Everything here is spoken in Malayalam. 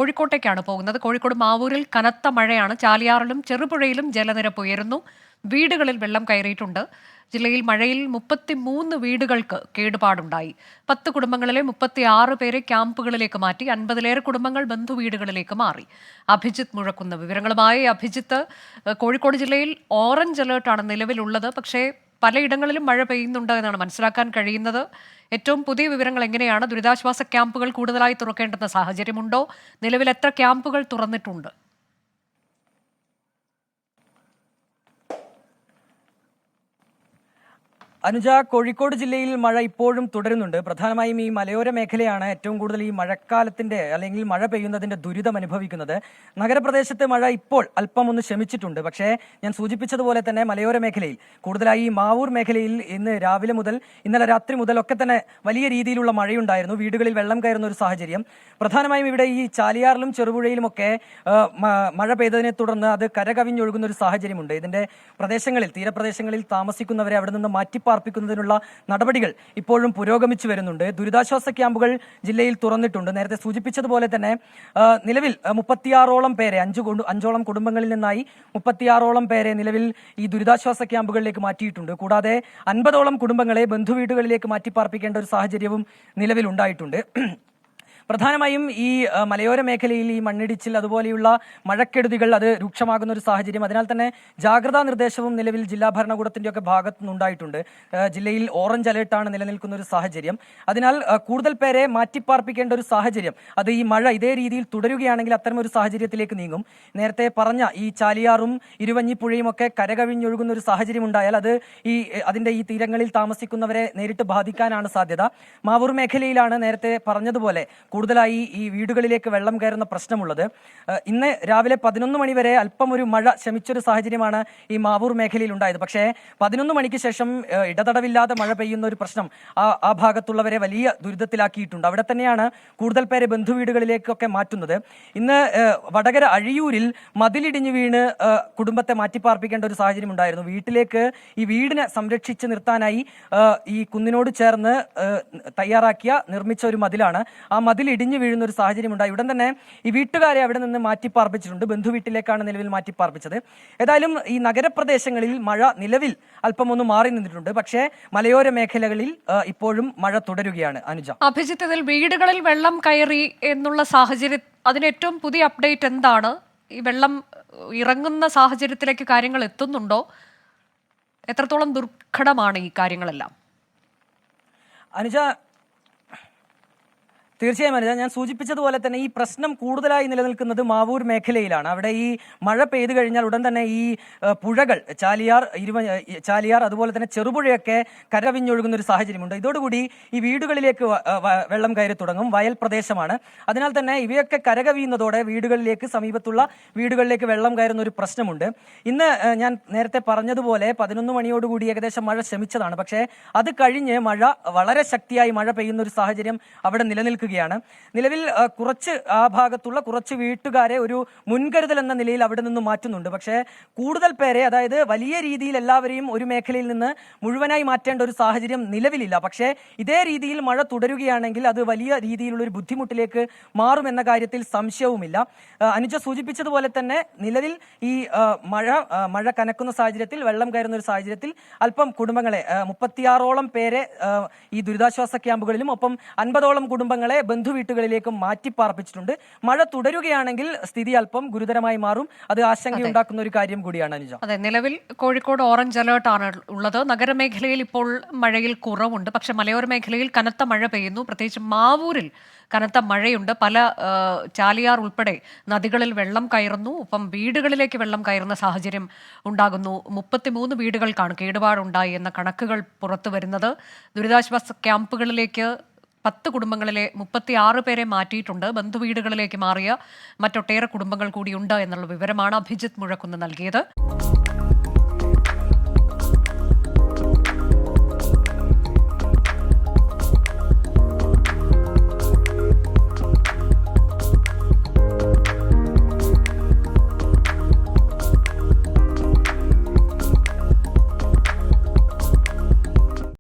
കോഴിക്കോട്ടേക്കാണ് പോകുന്നത്. കോഴിക്കോട് മാവൂരിൽ കനത്ത മഴയാണ്. ചാലിയാറിലും ചെറുപുഴയിലും ജലനിരപ്പ് ഉയരുന്നു. വീടുകളിൽ വെള്ളം കയറിയിട്ടുണ്ട്. ജില്ലയിൽ മഴയിൽ 33 വീടുകൾക്ക് കേടുപാടുണ്ടായി. 10 കുടുംബങ്ങളിലെ 36 പേരെ ക്യാമ്പുകളിലേക്ക് മാറ്റി. 50-ലേറെ കുടുംബങ്ങൾ ബന്ധുവീടുകളിലേക്ക് മാറി. അഭിജിത്ത് മുഴക്കുന്ന വിവരങ്ങളുമായി. അഭിജിത്ത്, കോഴിക്കോട് ജില്ലയിൽ ഓറഞ്ച് അലേർട്ടാണ് നിലവിലുള്ളത്. പക്ഷേ പലയിടങ്ങളിലും മഴ പെയ്യുന്നുണ്ട് എന്നാണ് മനസ്സിലാക്കാൻ കഴിയുന്നത്. ഏറ്റവും പുതിയ വിവരങ്ങൾ എങ്ങനെയാണ്? ദുരിതാശ്വാസ ക്യാമ്പുകൾ കൂടുതലായി തുറക്കേണ്ടുന്ന സാഹചര്യമുണ്ടോ? നിലവിൽ എത്ര ക്യാമ്പുകൾ തുറന്നിട്ടുണ്ട്? അനുജ, കോഴിക്കോട് ജില്ലയിൽ മഴ ഇപ്പോഴും തുടരുന്നുണ്ട്. പ്രധാനമായും ഈ മലയോര മേഖലയാണ് ഏറ്റവും കൂടുതൽ ഈ മഴക്കാലത്തിന്റെ അല്ലെങ്കിൽ മഴ പെയ്യുന്നതിന്റെ ദുരിതം അനുഭവിക്കുന്നത്. നഗരപ്രദേശത്ത് മഴ ഇപ്പോൾ അല്പം ഒന്ന് ശമിച്ചിട്ടുണ്ട്. പക്ഷേ ഞാൻ സൂചിപ്പിച്ചതുപോലെ തന്നെ മലയോര മേഖലയിൽ, കൂടുതലായി ഈ മാവൂർ മേഖലയിൽ ഇന്ന് രാവിലെ മുതൽ ഇന്നലെ രാത്രി മുതലൊക്കെ തന്നെ വലിയ രീതിയിലുള്ള മഴയുണ്ടായിരുന്നു. വീടുകളിൽ വെള്ളം കയറുന്ന ഒരു സാഹചര്യം. പ്രധാനമായും ഇവിടെ ഈ ചാലിയാറിലും ചെറുപുഴയിലുമൊക്കെ മഴ പെയ്തതിനെ തുടർന്ന് അത് കരകവിഞ്ഞൊഴുകുന്ന ഒരു സാഹചര്യമുണ്ട്. ഇതിന്റെ പ്രദേശങ്ങളിൽ, തീരപ്രദേശങ്ങളിൽ താമസിക്കുന്നവരെ അവിടെ നിന്ന് മാറ്റിപ്പാർപ്പിക്കുന്നതിനുള്ള നടപടികൾ ഇപ്പോഴും പുരോഗമിച്ചു വരുന്നുണ്ട്. ദുരിതാശ്വാസ ക്യാമ്പുകൾ ജില്ലയിൽ തുറന്നിട്ടുണ്ട്. നേരത്തെ സൂചിപ്പിച്ചതുപോലെ തന്നെ നിലവിൽ 36ഓളം പേരെ, അഞ്ചോളം കുടുംബങ്ങളിൽ നിന്നായി 36ഓളം പേരെ നിലവിൽ ഈ ദുരിതാശ്വാസ ക്യാമ്പുകളിലേക്ക് മാറ്റിയിട്ടുണ്ട്. കൂടാതെ 50ഓളം കുടുംബങ്ങളെ ബന്ധുവീടുകളിലേക്ക് മാറ്റിപ്പാർപ്പിക്കേണ്ട ഒരു സാഹചര്യവും നിലവിലുണ്ടായിട്ടുണ്ട്. പ്രധാനമായും ഈ മലയോര മേഖലയിൽ ഈ മണ്ണിടിച്ചിൽ അതുപോലെയുള്ള മഴക്കെടുതികൾ അത് രൂക്ഷമാകുന്ന ഒരു സാഹചര്യം. അതിനാൽ തന്നെ ജാഗ്രതാ നിർദ്ദേശവും നിലവിൽ ജില്ലാ ഭരണകൂടത്തിന്റെയൊക്കെ ഭാഗത്തു നിന്നുണ്ടായിട്ടുണ്ട്. ജില്ലയിൽ ഓറഞ്ച് അലേർട്ടാണ് നിലനിൽക്കുന്ന ഒരു സാഹചര്യം. അതിനാൽ കൂടുതൽ പേരെ മാറ്റിപ്പാർപ്പിക്കേണ്ട ഒരു സാഹചര്യം, അത് ഈ മഴ ഇതേ രീതിയിൽ തുടരുകയാണെങ്കിൽ അത്തരമൊരു സാഹചര്യത്തിലേക്ക് നീങ്ങും. നേരത്തെ പറഞ്ഞ ഈ ചാലിയാറും ഇരുവഞ്ഞിപ്പുഴയും ഒക്കെ കരകവിഞ്ഞൊഴുകുന്ന ഒരു സാഹചര്യം ഉണ്ടായാൽ അത് അതിന്റെ ഈ തീരങ്ങളിൽ താമസിക്കുന്നവരെ നേരിട്ട് ബാധിക്കാനാണ് സാധ്യത. മാവൂർ മേഖലയിലാണ് നേരത്തെ പറഞ്ഞതുപോലെ കൂടുതലായി ഈ വീടുകളിലേക്ക് വെള്ളം കയറുന്ന പ്രശ്നമുള്ളത്. ഇന്ന് രാവിലെ 11 മണി വരെ അല്പം ഒരു മഴ ശമിച്ചൊരു സാഹചര്യമാണ് ഈ മാവൂർ മേഖലയിൽ ഉണ്ടായത്. പക്ഷേ 11 മണിക്ക് ശേഷം ഇടതടവില്ലാതെ മഴ പെയ്യുന്ന ഒരു പ്രശ്നം ആ ഭാഗത്തുള്ളവരെ വലിയ ദുരിതത്തിലാക്കിയിട്ടുണ്ട്. അവിടെ തന്നെയാണ് കൂടുതൽ പേരെ ബന്ധുവീടുകളിലേക്കൊക്കെ മാറ്റുന്നത്. ഇന്ന് വടകര അഴിയൂരിൽ മതിലിടിഞ്ഞു വീണ് കുടുംബത്തെ മാറ്റിപ്പാർപ്പിക്കേണ്ട ഒരു സാഹചര്യം ഉണ്ടായിരുന്നു. വീട്ടിലേക്ക് ഈ വീടിനെ സംരക്ഷിച്ച് നിർത്താനായി ഈ കുന്നിനോട് ചേർന്ന് നിർമ്മിച്ച ഒരു മതിലാണ്. ആ മതിൽ ഇടിഞ്ഞു വീഴുന്ന ഒരു സാഹചര്യം ഉണ്ടായി. ഉടൻ തന്നെ ഈ വീട്ടുകാരെ അവിടെ നിന്ന് മാറ്റിപ്പാർപ്പിച്ചിട്ടുണ്ട്. ബന്ധുവീട്ടിലേക്കാണ് നിലവിൽ മാറ്റിപ്പാർപ്പിച്ചത്. ഏതായാലും ഈ നഗരപ്രദേശങ്ങളിൽ മഴ നിലവിൽ അല്പം ഒന്ന് മാറി നിന്നിട്ടുണ്ട്. പക്ഷേ മലയോര മേഖലകളിൽ ഇപ്പോഴും മഴ തുടരുകയാണ്. അനുജ, അഭിജിത്ത്, ഇതിൽ വീടുകളിൽ വെള്ളം കയറി എന്നുള്ള സാഹചര്യം, അതിന് ഏറ്റവും പുതിയ അപ്ഡേറ്റ് എന്താണ്? ഈ വെള്ളം ഇറങ്ങുന്ന സാഹചര്യത്തിലേക്ക് കാര്യങ്ങൾ എത്തുന്നുണ്ടോ? എത്രത്തോളം ദുർഘടമാണ് ഈ കാര്യങ്ങളെല്ലാം? അനുജ, തീർച്ചയായും അനുജ, ഞാൻ സൂചിപ്പിച്ചതുപോലെ തന്നെ ഈ പ്രശ്നം കൂടുതലായി നിലനിൽക്കുന്നത് മാവൂർ മേഖലയിലാണ്. അവിടെ ഈ മഴ പെയ്തു കഴിഞ്ഞാൽ ഉടൻ തന്നെ ഈ പുഴകൾ ചാലിയാർ അതുപോലെ തന്നെ ചെറുപുഴയൊക്കെ കരവിഞ്ഞൊഴുകുന്ന ഒരു സാഹചര്യമുണ്ട്. ഇതോടുകൂടി ഈ വീടുകളിലേക്ക് വെള്ളം കയറി തുടങ്ങും. വയൽ പ്രദേശമാണ്. അതിനാൽ തന്നെ ഇവയൊക്കെ കരകവിയുന്നതോടെ സമീപത്തുള്ള വീടുകളിലേക്ക് വെള്ളം കയറുന്ന ഒരു പ്രശ്നമുണ്ട്. ഇന്ന് ഞാൻ നേരത്തെ പറഞ്ഞതുപോലെ 11 മണിയോടുകൂടി ഏകദേശം മഴ ശമിച്ചതാണ്. പക്ഷേ അത് കഴിഞ്ഞ് വളരെ ശക്തിയായി മഴ പെയ്യുന്ന ഒരു സാഹചര്യം അവിടെ നിലനിൽക്കുക. നിലവിൽ ആ ഭാഗത്തുള്ള കുറച്ച് വീട്ടുകാരെ ഒരു മുൻകരുതൽ എന്ന നിലയിൽ അവിടെ നിന്ന് മാറ്റുന്നുണ്ട്. പക്ഷേ കൂടുതൽ പേരെ, അതായത് വലിയ രീതിയിൽ എല്ലാവരെയും ഒരു മേഖലയിൽ നിന്ന് മുഴുവനായി മാറ്റേണ്ട ഒരു സാഹചര്യം നിലവിലില്ല. പക്ഷേ ഇതേ രീതിയിൽ മഴ തുടരുകയാണെങ്കിൽ അത് വലിയ രീതിയിലുള്ള ഒരു ബുദ്ധിമുട്ടിലേക്ക് മാറുമെന്ന കാര്യത്തിൽ സംശയവുമില്ല. അനുജ സൂചിപ്പിച്ചതുപോലെ തന്നെ നിലവിൽ ഈ മഴ കനക്കുന്ന സാഹചര്യത്തിൽ, വെള്ളം കയറുന്ന ഒരു സാഹചര്യത്തിൽ അല്പം കുടുംബങ്ങളെ 36ഓളം പേരെ ഈ ദുരിതാശ്വാസ ക്യാമ്പുകളിലും ഒപ്പം 50ഓളം കുടുംബങ്ങളെ ബന്ധുവീട്ടുകളിലേക്ക് മാറ്റിപ്പാർപ്പിച്ചിട്ടുണ്ട്. മഴ തുടരുകയാണെങ്കിൽ സ്ഥിതി അല്പം ഗുരുതരമായി മാറും. അത് ആശങ്കയുണ്ടാക്കുന്ന ഒരു കാര്യം കൂടിയാണ് അനുജ. അതെ, നിലവിൽ കോഴിക്കോട് ഓറഞ്ച് അലേർട്ട് ആണ് ഉള്ളത്. നഗരമേഖലയിൽ ഇപ്പോൾ മഴയിൽ കുറവുണ്ട്. പക്ഷെ മലയോര മേഖലയിൽ കനത്ത മഴ പെയ്യുന്നു. പ്രത്യേകിച്ച് മാവൂരിൽ കനത്ത മഴയുണ്ട്. പല ചാലിയാർ ഉൾപ്പെടെ നദികളിൽ വെള്ളം കയറുന്നു. ഒപ്പം വീടുകളിലേക്ക് വെള്ളം കയറുന്ന സാഹചര്യം ഉണ്ടാകുന്നു. 33 വീടുകൾക്കാണ് കേടുപാടുണ്ടായി എന്ന കണക്കുകൾ പുറത്തു വരുന്നത്. ദുരിതാശ്വാസ ക്യാമ്പുകളിലേക്ക് 10 കുടുംബങ്ങളിലെ 36 പേരെ മാറ്റിയിട്ടുണ്ട്. ബന്ധുവീടുകളിലേക്ക് മാറിയ മറ്റൊട്ടേറെ കുടുംബങ്ങൾ കൂടിയുണ്ട് എന്നുള്ള വിവരമാണ് അഭിജിത്ത് മുഴക്കുന്ന് നൽകിയത്.